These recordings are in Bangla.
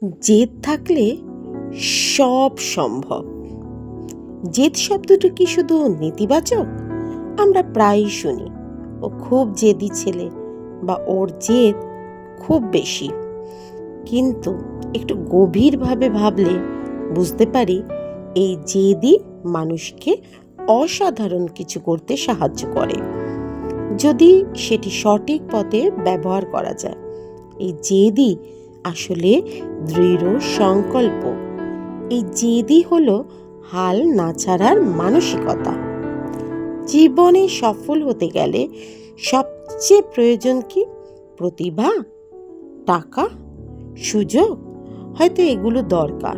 জেদ থাকলে সব সম্ভব। জেদ শব্দটা কি শুধু নেতিবাচক? আমরা প্রায়ই শুনি ও খুব জেদি ছেলে বা ওর জেদ খুব বেশি। কিন্তু একটু গভীরভাবে ভাবলে বুঝতে পারি এই জেদই মানুষকে অসাধারণ কিছু করতে সাহায্য করে, যদি সেটি সঠিক পথে ব্যবহার করা যায়। এই জেদই আসলে দৃঢ় সংকল্প। এই জেদই হলো হাল না ছাড়ার মানসিকতা। জীবনে সফল হতে গেলে সবচেয়ে প্রয়োজন কি? প্রতিভা, টাকা, সুযোগ, হয়তো এগুলো দরকার,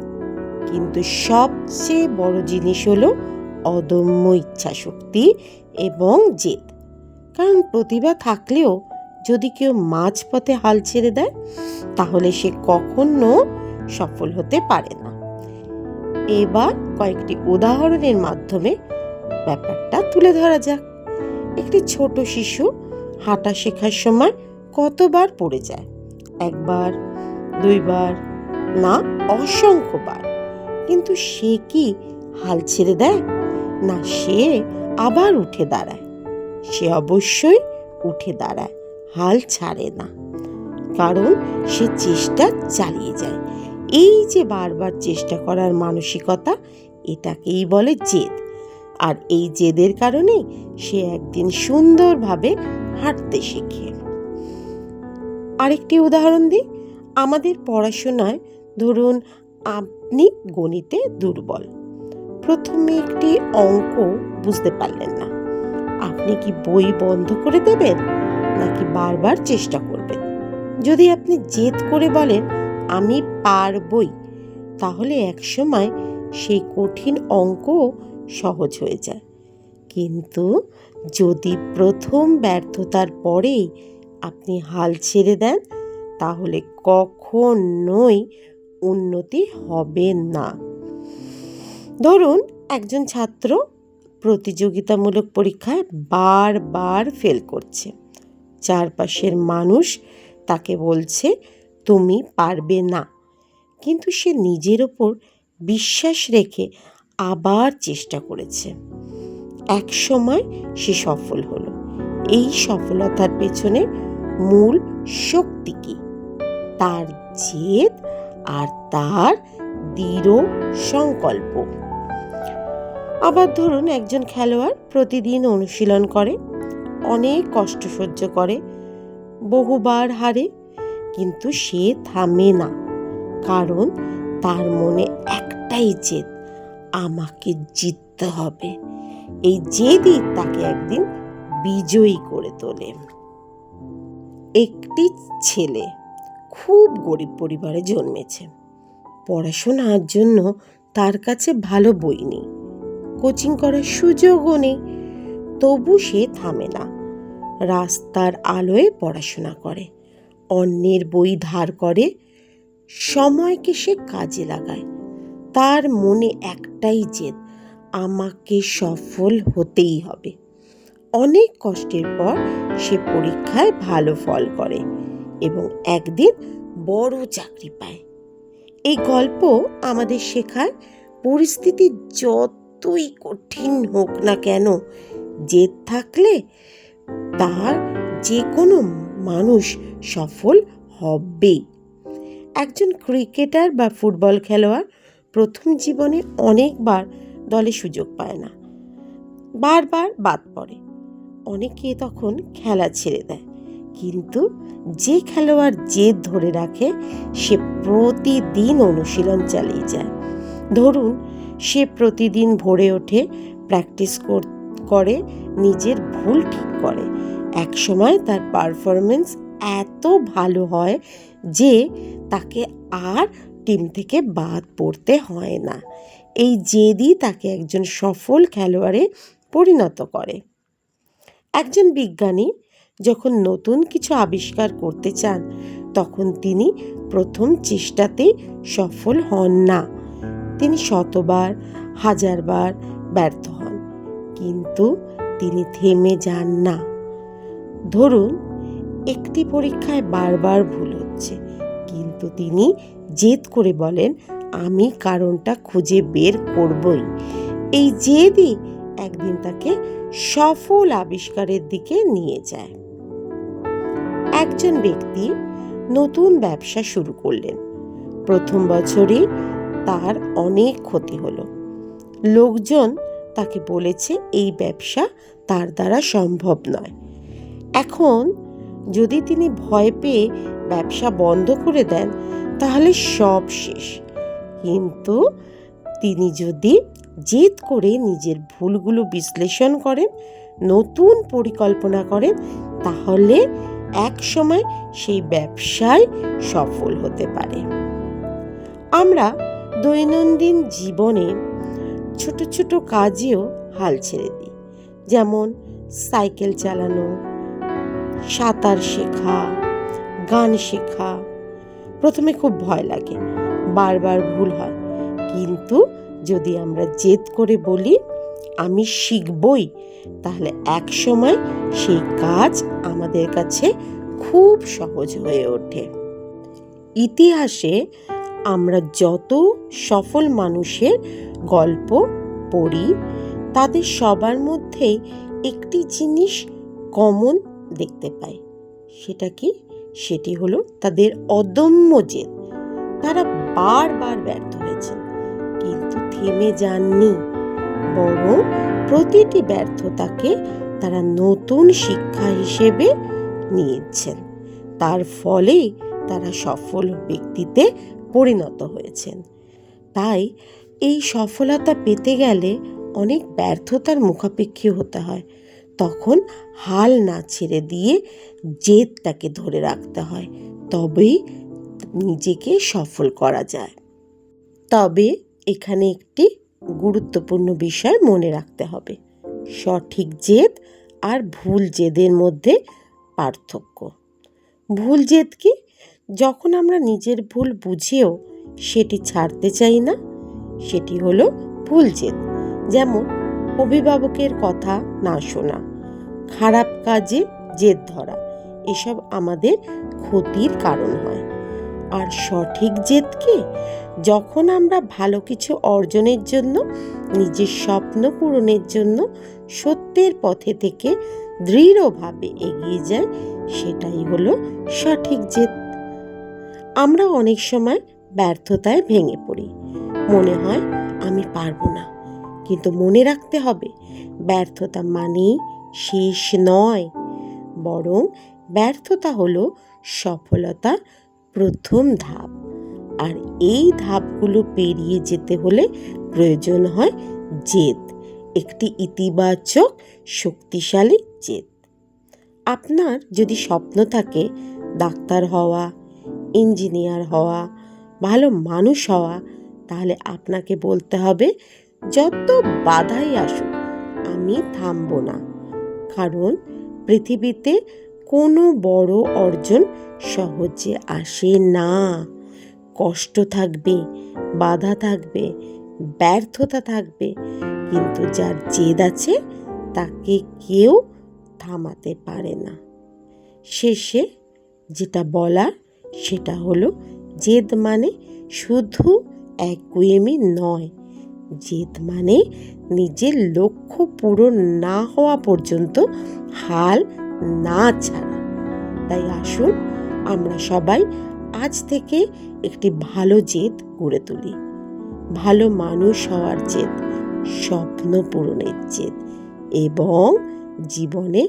কিন্তু সবচেয়ে বড় জিনিস হলো অদম্য ইচ্ছা শক্তি এবং জেদ। কারণ প্রতিভা থাকলেও যদি কেউ মাঝপথে হাল ছেড়ে দেয়, তাহলে সে কখনো সফল হতে পারে না। এবার কয়েকটি উদাহরণের মাধ্যমে ব্যাপারটা তুলে ধরা যাক। একটি ছোট শিশু হাঁটা শেখার সময় কতবার পড়ে যায়? একবার, দুইবার, না অসংখ্যবার। কিন্তু সে কি হাল ছেড়ে দেয়? না, সে আবার উঠে দাঁড়ায়। সে অবশ্যই উঠে দাঁড়ায়, হাল ছাড়ে না, কারণ সে চেষ্টা চালিয়ে যায়। এই যে বারবার চেষ্টা করার মানসিকতা, এটাকেই বলে জেদ। আর এই জেদের কারণেই সে একদিন সুন্দরভাবে হাঁটতে শেখে। আরেকটি উদাহরণ দিই, আমাদের পড়াশোনায় ধরুন আপনি গণিতে দুর্বল। প্রথমে একটি অঙ্ক বুঝতে পারলেন না, আপনি কি বই বন্ধ করে দেবেন নাকি বারবার চেষ্টা করবেন? যদি আপনি জেদ করে বলেন আমি পারবই, তাহলে একসময় সেই কঠিন অঙ্ক সহজ হয়ে যায়। কিন্তু যদি প্রথম ব্যর্থতার পরেই আপনি হাল ছেড়ে দেন, তাহলে কখনোই উন্নতি হবে না। ধরুন একজন ছাত্র প্রতিযোগিতামূলক পরীক্ষায় বারবার ফেল করছে। চারপাশের মানুষ তাকে বলছে তুমি পারবে না, কিন্তু সে নিজের ওপর বিশ্বাস রেখে আবার চেষ্টা করেছে। এক সময় সে সফল হলো। এই সফলতার পেছনে মূল শক্তি কি? তার জেদ আর তার দৃঢ় সংকল্প। আবার ধরুন একজন খেলোয়াড় প্রতিদিন অনুশীলন করে, অনেক কষ্ট সহ্য করে, বহুবার হারে, কিন্তু সে থামে না, কারণ তার মনে একটাই জেদ, আমাকে জিততে হবে। এই জেদই তাকে একদিন বিজয়ী করে তোলে। একটি ছেলে খুব গরিব পরিবারে জন্মেছে। পড়াশোনার জন্য তার কাছে ভালো বই নেই, কোচিং করার সুযোগও নেই। তবু সে থামে না, রাস্তার আলোয় পড়াশোনা করে, অন্যের বই ধার করে, সময়কে সে কাজে লাগায়। তার মনে একটাই জেদ, আমাকে সফল হতেই হবে। অনেক কষ্টের পর সে পরীক্ষায় ভালো ফল করে এবং একদিন বড় চাকরি পায়। এই গল্প আমাদের শেখায়, পরিস্থিতি যতই কঠিন হোক না কেন, জেদ থাকলে তার যে কোনো মানুষ সফল হবেই। একজন ক্রিকেটার বা ফুটবল খেলোয়াড় প্রথম জীবনে অনেকবার দলে সুযোগ পায় না, বারবার বাদ পড়ে। অনেকে তখন খেলা ছেড়ে দেয়, কিন্তু যে খেলোয়াড় জেদ ধরে রাখে সে প্রতিদিন অনুশীলন চালিয়ে যায়। ধরুন সে প্রতিদিন ভোরে ওঠে, প্র্যাকটিস করে, নিজের ভুল ঠিক করে। একসময় তার পারফরমেন্স এত ভালো হয় যে তাকে আর টিম থেকে বাদ পড়তে হয় না। এই জেদই তাকে একজন সফল খেলোয়াড়ে পরিণত করে। একজন বিজ্ঞানী যখন নতুন কিছু আবিষ্কার করতে চান, তখন তিনি প্রথম চেষ্টাতেই সফল হন না। তিনি শতবার, হাজারবার ব্যর্থ হন, কিন্তু তিনি থেমে যান না। ধরুন একটি পরীক্ষায় বারবার ভুল হচ্ছে, কিন্তু কিন্তু তিনি জেদ করে বলেন, আমি কারণটা খুঁজে বের করবই। এই জেদই একদিন তাকে সফল আবিষ্কারের দিকে নিয়ে যায়। একজন ব্যক্তি নতুন ব্যবসা শুরু করলেন। প্রথম বছরই তার অনেক ক্ষতি হলো। লোকজন তাকে বলেছে এই ব্যবসা তার দ্বারা সম্ভব নয়। এখন যদি তিনি ভয় পেয়ে ব্যবসা বন্ধ করে দেন তাহলে সব শেষ। কিন্তু তিনি যদি জেদ করে নিজের ভুলগুলো বিশ্লেষণ করেন, নতুন পরিকল্পনা করেন, তাহলে এক সময় সেই ব্যবসায় সফল হতে পারে। আমরা দৈনন্দিন জীবনে ছোট ছোট কাজেও হাল ছেড়ে দিই, যেমন সাইকেল চালানো, সাঁতার শেখা, গান শেখা। প্রথমে খুব ভয় লাগে, বারবার ভুল হয়, কিন্তু যদি আমরা জেদ করে বলি আমি শিখবই, তাহলে এক সময় সেই কাজ আমাদের কাছে খুব সহজ হয়ে ওঠে। ইতিহাসে আমরা যত সফল মানুষের গল্প পড়ি, তাদের সবার মধ্যেই একটি জিনিস কমন দেখতে পাই। সেটা কি? সেটি হলো তাদের অদম্য জেদ। তারা বারবার ব্যর্থ হয়েছে, কিন্তু থেমে যাননি, বরং প্রতিটি ব্যর্থতাকে তারা নতুন শিক্ষা হিসেবে নিয়েছেন। তার ফলে তারা সফল ব্যক্তিতে পরিণত হয়েছেন। তাই এই সফলতা পেতে গেলে অনেক ব্যর্থতার মুখাপেক্ষী হতে হয়। তখন হাল না ছেড়ে দিয়ে জেদটাকে ধরে রাখতে হয়, তবেই নিজেকে সফল করা যায়। তবে এখানে একটি গুরুত্বপূর্ণ বিষয় মনে রাখতে হবে, সঠিক জেদ আর ভুল জেদের মধ্যে পার্থক্য। ভুল জেদ কি? যখন আমরা নিজের ভুল বুঝেও সেটি ছাড়তে চাই না, সেটি হলো ভুল জেদ। যেমন অভিভাবকের কথা না শোনা, খারাপ কাজে জেদ ধরা, এসব আমাদের ক্ষতির কারণ হয়। আর সঠিক জেদ কি? যখন আমরা ভালো কিছু অর্জনের জন্য, নিজের স্বপ্ন পূরণের জন্য সত্যের পথে থেকে দৃঢ়ভাবে এগিয়ে যাই, সেটাই হলো সঠিক জেদ। আমরা অনেক সময় ব্যর্থতায় ভেঙে পড়ি, মনে হয় আমি পারবো না। কিন্তু মনে রাখতে হবে, ব্যর্থতা মানেই শেষ নয়, বরং ব্যর্থতা হলো সফলতার প্রথম ধাপ। আর এই ধাপগুলো পেরিয়ে যেতে হলে প্রয়োজন হয় জেদ, একটি ইতিবাচক শক্তিশালী জেদ। আপনার যদি স্বপ্ন থাকে ডাক্তার হওয়া, ইঞ্জিনিয়ার হওয়া, ভালো মানুষ হওয়া, তাহলে আপনাকে বলতে হবে যত বাধাই আসুক আমি থামবো না। কারণ পৃথিবীতে কোনো বড় অর্জন সহজে আসে না। কষ্ট থাকবে, বাধা থাকবে, ব্যর্থতা থাকবে, কিন্তু যার জেদ আছে তাকে কেউ থামাতে পারে না। শেষে যেটা বলার সেটা হলো, জেদ মানে শুধু একগুঁয়েমি নয়, জেদ মানে নিজের লক্ষ্য পূরণ না হওয়া পর্যন্ত হাল না ছাড়া। তাই আসুন আমরা সবাই আজ থেকে একটি ভালো জেদ গড়ে তুলি, ভালো মানুষ হওয়ার জেদ, স্বপ্ন পূরণের জেদ এবং জীবনে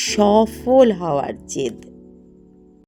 সফল হওয়ার জেদ।